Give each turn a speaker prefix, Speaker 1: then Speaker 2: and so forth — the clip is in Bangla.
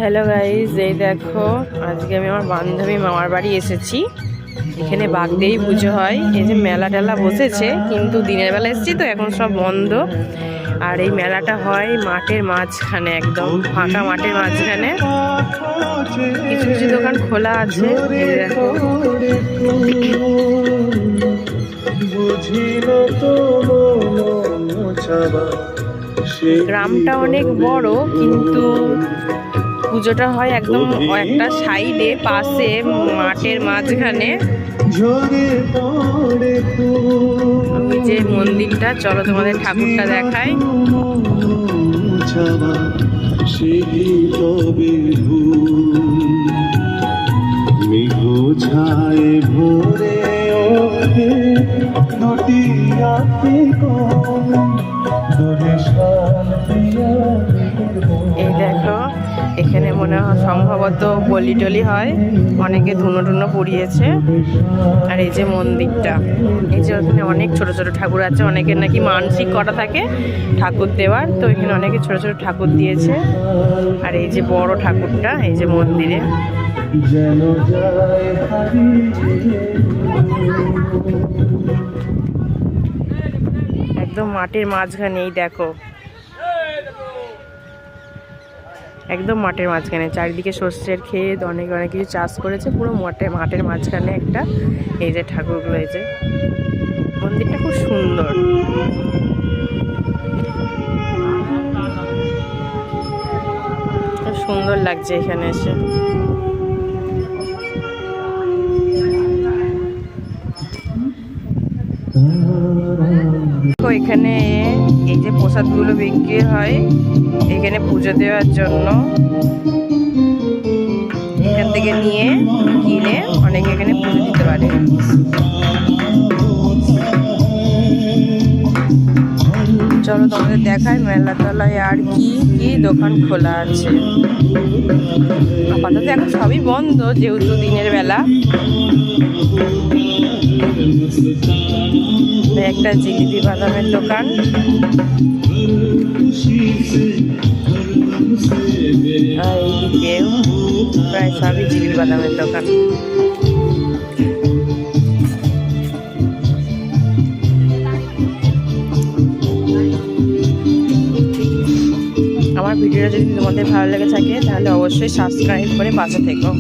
Speaker 1: হ্যালো গাইজ, এই দেখো আজকে আমি আমার বান্ধবী মামার বাড়ি এসেছি। এখানে বাগদেই পুজো হয়। এই যে মেলা টেলা বসেছে, কিন্তু দিনের বেলা এসেছি তো এখন সব বন্ধ। আর এই মেলাটা হয় মাঠের মাঝখানে, একদম ফাঁকা মাঠের মাঝখানে। কিছু কিছু দোকান খোলা আছে। এই দেখো গ্রামটা অনেক বড়, কিন্তু পুজোটা হয় একদম একটা সাইডে, পাশে মাঠের মাঝখানে। ওই যে মন্দিরটা, চলো তোমাদের ঠাকুরটা দেখাই। এই দেখো এখানে মনে হয় সম্ভবত বলি টলি হয়, অনেকে ধুনো টুনো পড়িয়েছে। আর এই যে মন্দিরটা, এই যে ওখানে অনেক ছোট ছোট ঠাকুর আছে। অনেকের নাকি মানসিক করা থাকে ঠাকুর দেওয়ার, তো এখানে অনেকে ছোট ছোট ঠাকুর দিয়েছে। আর এই যে বড় ঠাকুরটা এই যে মন্দিরে। একদম মাঠের মাঝখানে, এই দেখো একদম মাঠের মাঝখানে, চারিদিকে শস্যের ক্ষেত, অনেক অনেক কিছু চাষ করেছে। পুরো মাঠের মাঝখানে একটা এই যে ঠাকুরগুলো। এই যে মন্দিরটা খুব সুন্দর। খুব সুন্দর লাগছে এখানে এসে। এখানে এই যে প্রসাদগুলো বিক্রি হয় এখানে পুজো দেওয়ার জন্য। এখান থেকে নিয়ে কিনে অনেকে এখানে পুজো দিতে পারে। চলো তোমাদের দেখাই মেলা তলায় আর কি কি দোকান খোলা আছে। আপাতত এখন সবই বন্ধ, যেহেতু দিনের বেলা। একটা জিলিপি বাদামের দোকান। আর এইদিকেও প্রায় সবই জিলিপি বাদামের দোকান। আমার ভিডিওটা যদি তোমাদের ভালো লেগে থাকে তাহলে অবশ্যই সাবস্ক্রাইব করে পাশে থেকো।